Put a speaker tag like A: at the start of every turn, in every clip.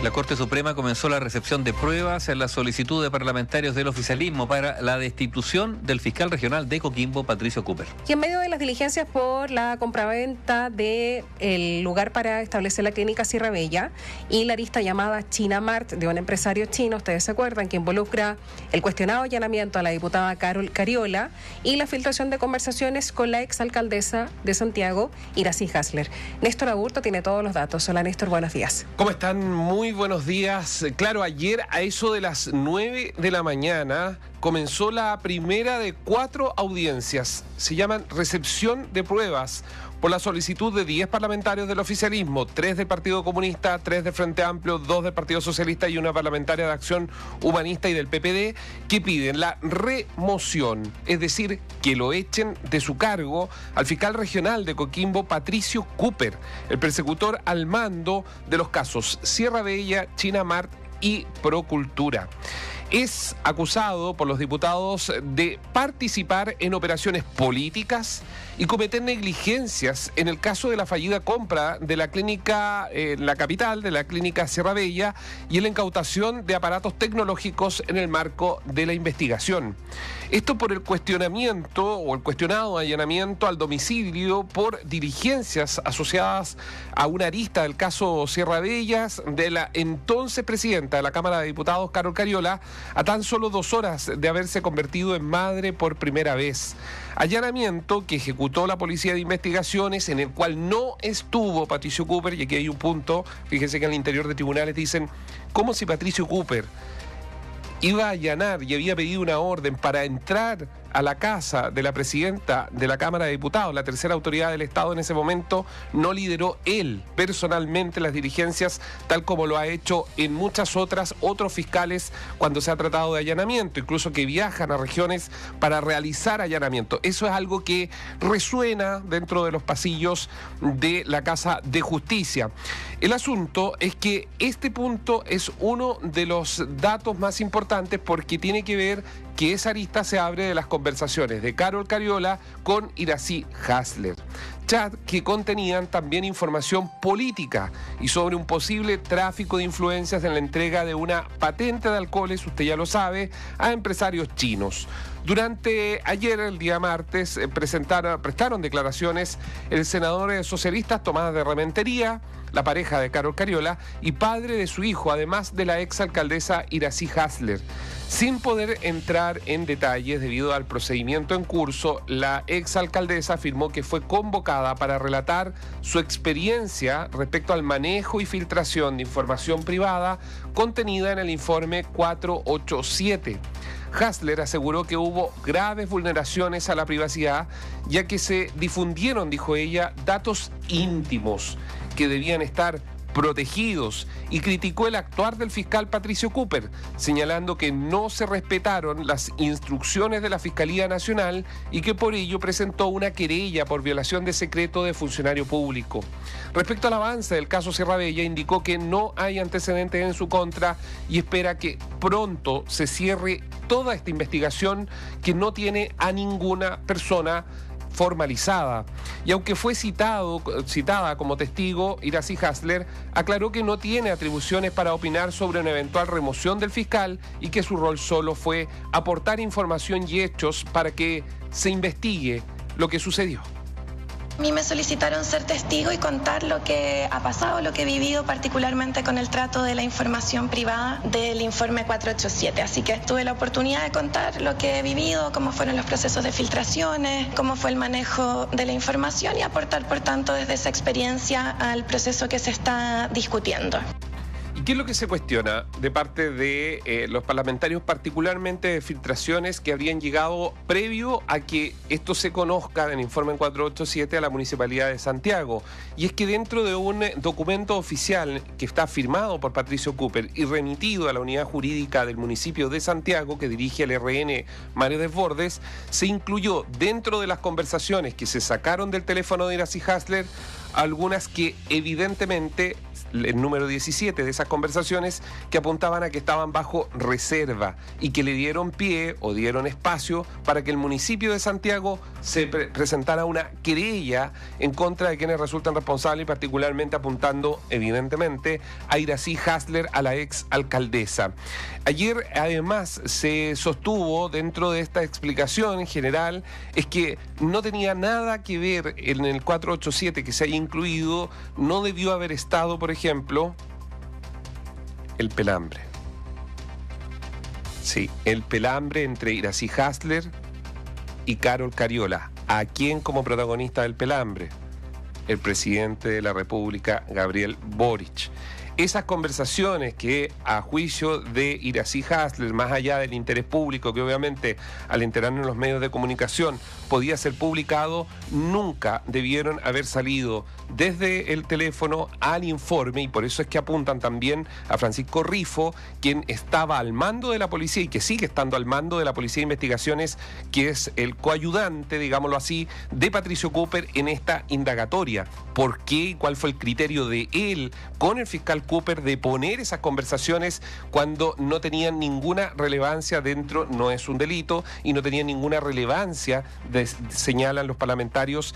A: La Corte Suprema comenzó la recepción de pruebas en la solicitud de parlamentarios del oficialismo para la destitución del fiscal regional de Coquimbo, Patricio Cooper.
B: Y en medio de las diligencias por la compraventa del lugar para establecer la clínica Sierra Bella y la arista llamada China Mart de un empresario chino, ustedes se acuerdan, que involucra el cuestionado allanamiento a la diputada Carol Cariola y la filtración de conversaciones con la exalcaldesa de Santiago, Iracy Hasler. Néstor Aburto tiene todos los datos. Hola Néstor, buenos días.
C: ¿Cómo están? Muy buenos días. Claro, ayer a eso de las 9 de la mañana comenzó la primera de 4 audiencias. Se llaman recepción de pruebas por la solicitud de 10 parlamentarios del oficialismo, 3 del Partido Comunista, 3 del Frente Amplio, 2 del Partido Socialista y una parlamentaria de Acción Humanista y del PPD, que piden la remoción, es decir, que lo echen de su cargo al fiscal regional de Coquimbo, Patricio Cooper, el persecutor al mando de los casos Sierra Bella, China Mart y Procultura. Es acusado por los diputados de participar en operaciones políticas y cometer negligencias en el caso de la fallida compra de la clínica, la capital, de la clínica Sierra Bella, y en la incautación de aparatos tecnológicos en el marco de la investigación. Esto por el cuestionamiento o el cuestionado allanamiento al domicilio por diligencias asociadas a una arista del caso Sierra Bella de la entonces presidenta de la Cámara de Diputados, Carol Cariola, a tan solo 2 horas de haberse convertido en madre por primera vez. Allanamiento que ejecutó la Policía de Investigaciones, en el cual no estuvo Patricio Cooper, y aquí hay un punto, fíjense que en el interior de tribunales dicen, ¿cómo si Patricio Cooper iba a allanar y había pedido una orden para entrar a la casa de la presidenta de la Cámara de Diputados, la tercera autoridad del Estado en ese momento, no lideró él personalmente las diligencias, tal como lo ha hecho en muchas otros fiscales cuando se ha tratado de allanamiento, incluso que viajan a regiones para realizar allanamiento? Eso es algo que resuena dentro de los pasillos de la Casa de Justicia. El asunto es que este punto es uno de los datos más importantes porque tiene que ver que esa arista se abre de las conversaciones de Carol Cariola con Iracy Hasler. Chat que contenían también información política y sobre un posible tráfico de influencias en la entrega de una patente de alcoholes, usted ya lo sabe, a empresarios chinos. Durante ayer, el día martes, prestaron declaraciones el senador socialista Tomás de Rementería, la pareja de Carol Cariola y padre de su hijo, además de la exalcaldesa Iracy Hasler. Sin poder entrar en detalles debido al procedimiento en curso, la exalcaldesa afirmó que fue convocada para relatar su experiencia respecto al manejo y filtración de información privada contenida en el informe 487. Hasler aseguró que hubo graves vulneraciones a la privacidad, ya que se difundieron, dijo ella, datos íntimos que debían estar protegidos, y criticó el actuar del fiscal Patricio Cooper, señalando que no se respetaron las instrucciones de la Fiscalía Nacional y que por ello presentó una querella por violación de secreto de funcionario público. Respecto al avance del caso Sierra Bella, indicó que no hay antecedentes en su contra y espera que pronto se cierre toda esta investigación que no tiene a ninguna persona formalizada. Y aunque fue citada como testigo, Iracy Hasler aclaró que no tiene atribuciones para opinar sobre una eventual remoción del fiscal y que su rol solo fue aportar información y hechos para que se investigue lo que sucedió.
D: A mí me solicitaron ser testigo y contar lo que ha pasado, lo que he vivido, particularmente con el trato de la información privada del informe 487. Así que tuve la oportunidad de contar lo que he vivido, cómo fueron los procesos de filtraciones, cómo fue el manejo de la información y aportar, por tanto, desde esa experiencia al proceso que se está discutiendo.
C: ¿Y qué es lo que se cuestiona de parte de los parlamentarios, particularmente de filtraciones que habrían llegado previo a que esto se conozca en el informe 487 a la Municipalidad de Santiago? Y es que dentro de un documento oficial que está firmado por Patricio Cooper y remitido a la unidad jurídica del municipio de Santiago, que dirige el RN Mario Desbordes, se incluyó dentro de las conversaciones que se sacaron del teléfono de Iracy Hasler algunas que evidentemente, el número 17 de esas conversaciones, que apuntaban a que estaban bajo reserva y que le dieron pie o dieron espacio para que el municipio de Santiago se presentara una querella en contra de quienes resultan responsables, y particularmente apuntando evidentemente a Iracy Hasler, a la ex alcaldesa. Ayer además se sostuvo dentro de esta explicación en general es que no tenía nada que ver en el 487 que se haya incluido, no debió haber estado, por ejemplo, el pelambre. Sí, el pelambre entre Iracy Hasler y Carol Cariola. ¿A quién como protagonista del pelambre? El presidente de la República, Gabriel Boric. Esas conversaciones que, a juicio de Iracy Hasler, más allá del interés público, que obviamente al enterarnos en los medios de comunicación podía ser publicado, nunca debieron haber salido desde el teléfono al informe, y por eso es que apuntan también a Francisco Rifo, quien estaba al mando de la policía y que sigue estando al mando de la Policía de Investigaciones, que es el coayudante, digámoslo así, de Patricio Cooper en esta indagatoria. ¿Por qué y cuál fue el criterio de él con el fiscal Cooper de poner esas conversaciones cuando no tenían ninguna relevancia dentro? No es un delito y no tenían ninguna relevancia, señalan los parlamentarios,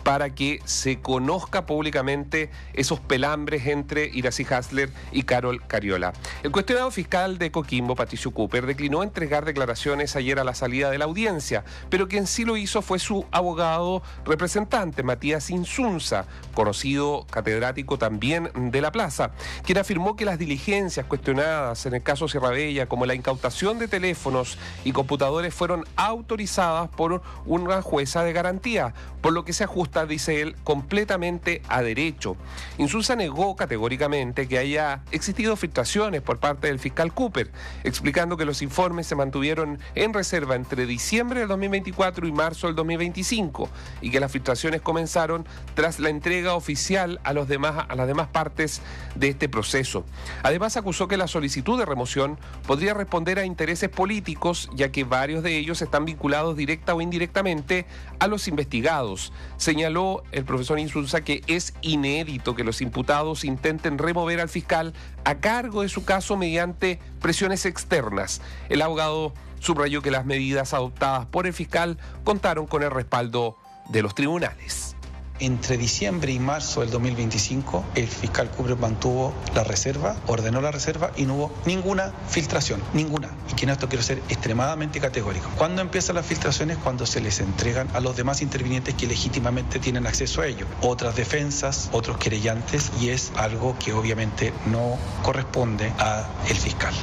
C: para que se conozca públicamente esos pelambres entre Iracy Hasler y Carol Cariola. El cuestionado fiscal de Coquimbo, Patricio Cooper, declinó entregar declaraciones ayer a la salida de la audiencia, pero quien sí lo hizo fue su abogado representante, Matías Insunza, conocido catedrático también de la Plaza, quien afirmó que las diligencias cuestionadas en el caso Sierra Bella, como la incautación de teléfonos y computadores, fueron autorizadas por una jueza de garantía, por lo que se ajusta, dice él, completamente a derecho. Insulza negó categóricamente que haya existido filtraciones por parte del fiscal Cooper, explicando que los informes se mantuvieron en reserva entre diciembre del 2024 y marzo del 2025 y que las filtraciones comenzaron tras la entrega oficial a las demás partes de este proceso. Además, acusó que la solicitud de remoción podría responder a intereses políticos, ya que varios de ellos están vinculados directa o indirectamente a los investigados. Señaló el profesor Insulza que es inédito que los imputados intenten remover al fiscal a cargo de su caso mediante presiones externas. El abogado subrayó que las medidas adoptadas por el fiscal contaron con el respaldo de los tribunales.
E: Entre diciembre y marzo del 2025, el fiscal Cooper mantuvo la reserva, ordenó la reserva y no hubo ninguna filtración, ninguna. Y que en esto quiero ser extremadamente categórico. ¿Cuándo empiezan las filtraciones? Cuando se les entregan a los demás intervinientes que legítimamente tienen acceso a ello. Otras defensas, otros querellantes, y es algo que obviamente no corresponde al fiscal.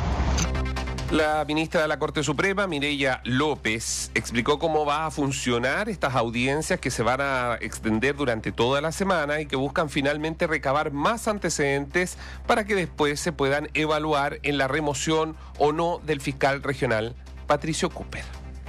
C: La ministra de la Corte Suprema, Mireya López, explicó cómo va a funcionar estas audiencias que se van a extender durante toda la semana y que buscan finalmente recabar más antecedentes para que después se puedan evaluar en la remoción o no del fiscal regional Patricio Cooper.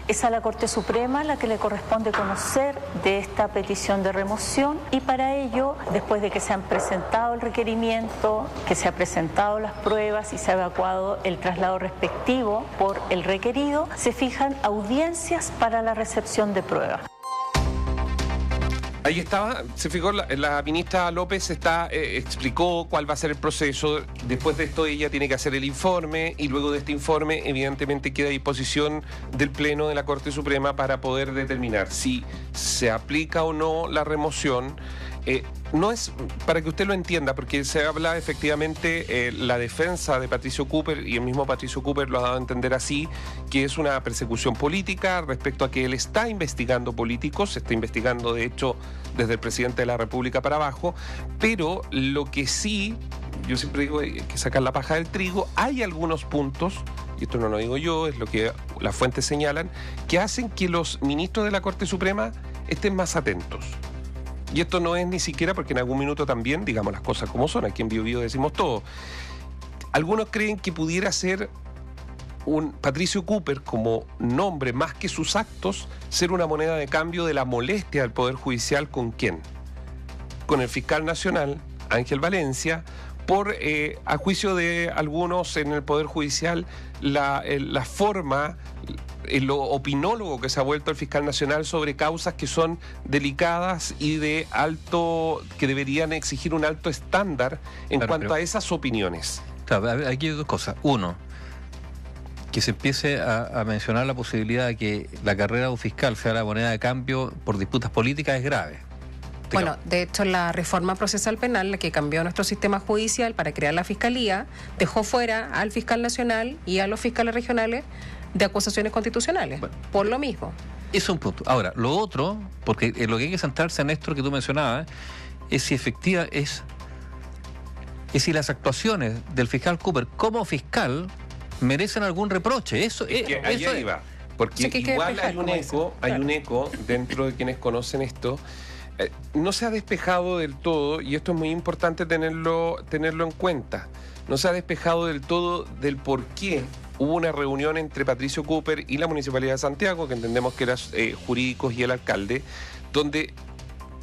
F: Es a la Corte Suprema la que le corresponde conocer de esta petición de remoción, y para ello, después de que se han presentado el requerimiento, que se han presentado las pruebas y se ha evacuado el traslado respectivo por el requerido, se fijan audiencias para la recepción de pruebas.
C: Ahí estaba, se fijó, la ministra López explicó cuál va a ser el proceso. Después de esto ella tiene que hacer el informe y luego de este informe evidentemente queda a disposición del Pleno de la Corte Suprema para poder determinar si se aplica o no la remoción. No es, para que usted lo entienda, porque se habla efectivamente, la defensa de Patricio Cooper, y el mismo Patricio Cooper lo ha dado a entender así, que es una persecución política respecto a que él está investigando políticos, se está investigando de hecho desde el presidente de la República para abajo, pero lo que sí, yo siempre digo, hay que sacar la paja del trigo, hay algunos puntos, y esto no lo digo yo, es lo que las fuentes señalan, que hacen que los ministros de la Corte Suprema estén más atentos. Y esto no es ni siquiera porque en algún minuto también, digamos las cosas como son, aquí en Bio Bio decimos todo. Algunos creen que pudiera ser un Patricio Cooper como nombre, más que sus actos, ser una moneda de cambio de la molestia del Poder Judicial. ¿Con quién? Con el fiscal nacional, Ángel Valencia, por, a juicio de algunos en el Poder Judicial, la forma, lo opinólogo que se ha vuelto el fiscal nacional sobre causas que son delicadas y de alto, que deberían exigir un alto estándar en cuanto a esas opiniones.
A: Claro, aquí hay dos cosas. Uno, que se empiece a mencionar la posibilidad de que la carrera de un fiscal sea la moneda de cambio por disputas políticas es grave.
B: Bueno, de hecho, la reforma procesal penal, la que cambió nuestro sistema judicial para crear la fiscalía, dejó fuera al fiscal nacional y a los fiscales regionales de acusaciones constitucionales, por lo mismo.
A: Eso es un punto. Ahora, lo otro, porque lo que hay que centrarse en esto que tú mencionabas, es si efectiva es si las actuaciones del fiscal Cooper como fiscal merecen algún reproche. Eso
C: iba. Porque
B: o sea,
C: igual hay un eco dentro de quienes conocen esto. No se ha despejado del todo, y esto es muy importante tenerlo en cuenta, no se ha despejado del todo del por qué hubo una reunión entre Patricio Cooper y la Municipalidad de Santiago, que entendemos que eran jurídicos y el alcalde, donde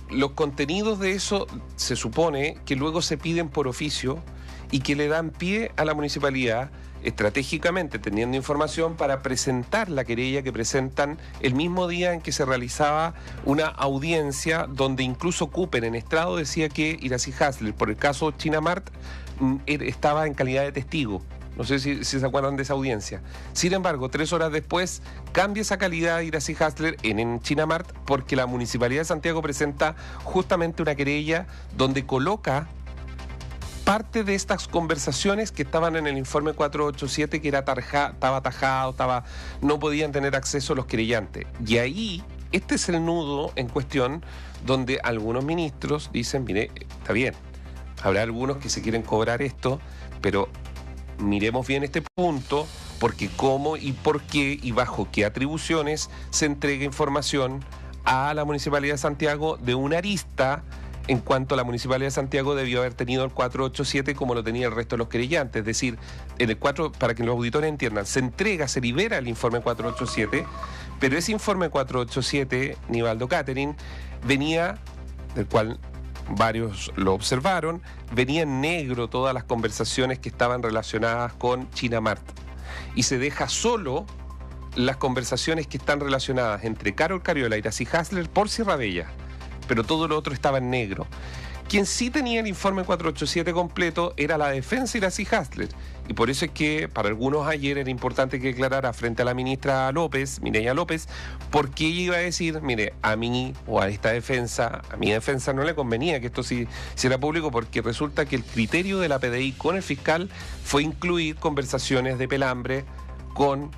C: los contenidos de eso se supone que luego se piden por oficio y que le dan pie a la municipalidad estratégicamente, teniendo información para presentar la querella que presentan el mismo día en que se realizaba una audiencia donde incluso Cooper en estrado decía que Iracy Hasler, por el caso China Mart, estaba en calidad de testigo. No sé si se acuerdan de esa audiencia. Sin embargo, 3 horas después cambia esa calidad de Iracy Hasler en China Mart porque la Municipalidad de Santiago presenta justamente una querella donde coloca parte de estas conversaciones que estaban en el informe 487, que estaba atajado, no podían tener acceso los querellantes. Y ahí, este es el nudo en cuestión donde algunos ministros dicen, mire, está bien, habrá algunos que se quieren cobrar esto, pero miremos bien este punto, porque cómo y por qué y bajo qué atribuciones se entrega información a la Municipalidad de Santiago de una arista en cuanto a la Municipalidad de Santiago debió haber tenido el 487 como lo tenía el resto de los querellantes. Es decir, en el 4, para que los auditores entiendan, se libera el informe 487, pero ese informe 487, Nivaldo Catherine, venía, del cual varios lo observaron, venía en negro todas las conversaciones que estaban relacionadas con China Mart. Y se deja solo las conversaciones que están relacionadas entre Carol Cariola y Iracy Hasler por Sierra Bella, pero todo lo otro estaba en negro. Quien sí tenía el informe 487 completo era la defensa de Iracy Hasler, y por eso es que para algunos ayer era importante que declarara frente a la ministra López, Mireya López, porque ella iba a decir, mire, a mí o a esta defensa, a mi defensa no le convenía que esto sí era público, porque resulta que el criterio de la PDI con el fiscal fue incluir conversaciones de pelambre con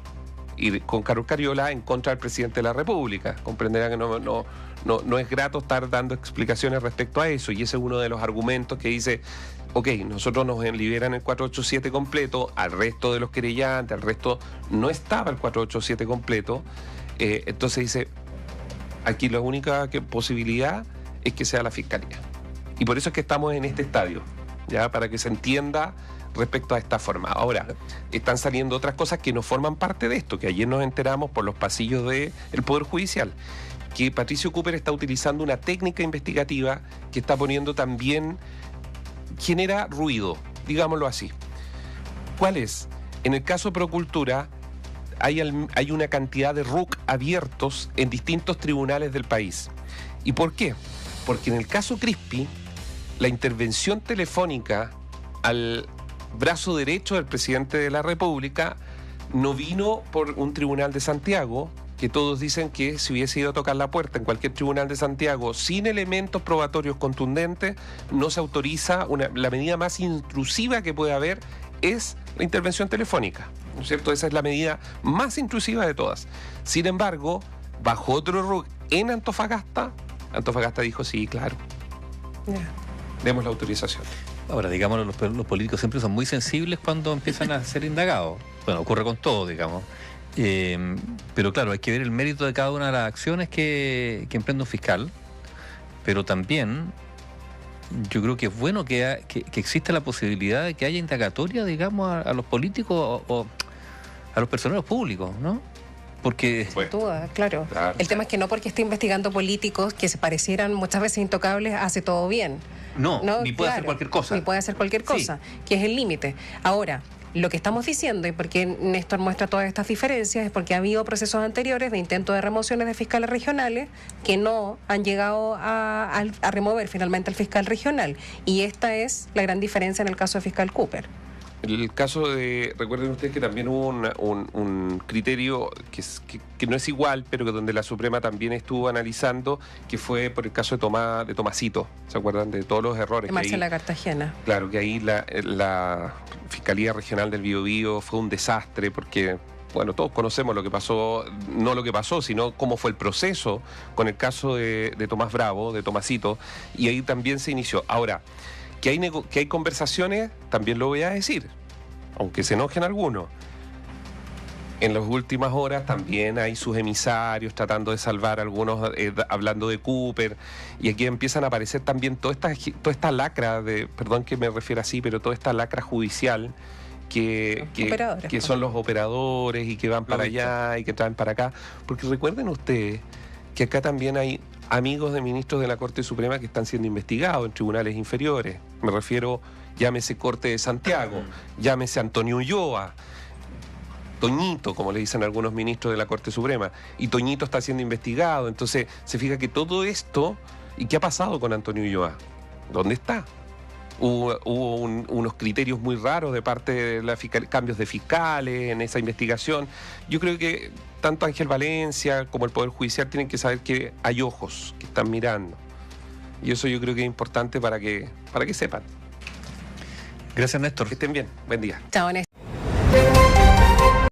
C: Carol Cariola en contra del presidente de la República. Comprenderán que no es grato estar dando explicaciones respecto a eso, y ese es uno de los argumentos que dice, ok, nosotros nos liberan el 487 completo, al resto de los querellantes, al resto no estaba el 487 completo, entonces dice, aquí la única posibilidad es que sea la Fiscalía. Y por eso es que estamos en este estadio, ya para que se entienda respecto a esta forma. Ahora, están saliendo otras cosas que no forman parte de esto, que ayer nos enteramos por los pasillos del Poder Judicial, que Patricio Cooper está utilizando una técnica investigativa que está poniendo también, genera ruido, digámoslo así. ¿Cuál es? En el caso Procultura hay una cantidad de RUC abiertos en distintos tribunales del país. ¿Y por qué? Porque en el caso Crispi, la intervención telefónica al brazo derecho del presidente de la República no vino por un tribunal de Santiago, que todos dicen que si hubiese ido a tocar la puerta en cualquier tribunal de Santiago sin elementos probatorios contundentes, no se autoriza, la medida más intrusiva que puede haber es la intervención telefónica, ¿no es cierto? Esa es la medida más intrusiva de todas. Sin embargo, bajo otro RUC en Antofagasta dijo, sí, claro, demos la autorización.
A: Ahora, digamos, los políticos siempre son muy sensibles cuando empiezan a ser indagados. Bueno, ocurre con todo, digamos. Pero claro, hay que ver el mérito de cada una de las acciones que emprende un fiscal, pero también yo creo que es bueno que exista la posibilidad de que haya indagatoria, digamos, a los políticos o a los personeros públicos, ¿no? Porque...
B: Sin duda, claro. El tema es que no porque esté investigando políticos que se parecieran muchas veces intocables, hace todo bien.
A: No, ni puede hacer cualquier cosa.
B: Ni puede hacer cualquier cosa,
A: Sí.
B: que es el límite. Ahora, lo que estamos diciendo, y por qué Néstor muestra todas estas diferencias, es porque ha habido procesos anteriores de intento de remociones de fiscales regionales que no han llegado a remover finalmente al fiscal regional. Y esta es la gran diferencia en el caso de fiscal Cooper.
C: El caso de, recuerden ustedes que también hubo un criterio que no es igual, pero que donde la Suprema también estuvo analizando, que fue por el caso de Tomasito. ¿Se acuerdan de todos los errores?
B: De Marcela Cartagena.
C: Claro, que ahí la Fiscalía Regional del Biobío fue un desastre porque, bueno, todos conocemos lo que pasó, no lo que pasó, sino cómo fue el proceso con el caso de Tomás Bravo, de Tomasito, y ahí también se inició. Ahora, que hay conversaciones, también lo voy a decir, aunque se enojen algunos. En las últimas horas también hay sus emisarios tratando de salvar a algunos, hablando de Cooper, y aquí empiezan a aparecer también toda esta lacra, perdón que me refiera así, pero toda esta lacra judicial que son los operadores y que van para allá y que traen para acá. Porque recuerden ustedes que acá también hay amigos de ministros de la Corte Suprema que están siendo investigados en tribunales inferiores. Me refiero, llámese Corte de Santiago, llámese Antonio Ulloa, Toñito, como le dicen algunos ministros de la Corte Suprema, y Toñito está siendo investigado. Entonces se fija que todo esto, ¿y qué ha pasado con Antonio Ulloa? ¿Dónde está? Hubo unos criterios muy raros de parte de la cambios de fiscales en esa investigación. Yo creo que tanto Ángel Valencia como el Poder Judicial tienen que saber que hay ojos que están mirando. Y eso yo creo que es importante para que sepan.
A: Gracias, Néstor.
C: Que estén bien. Buen día.
B: Chao, Néstor.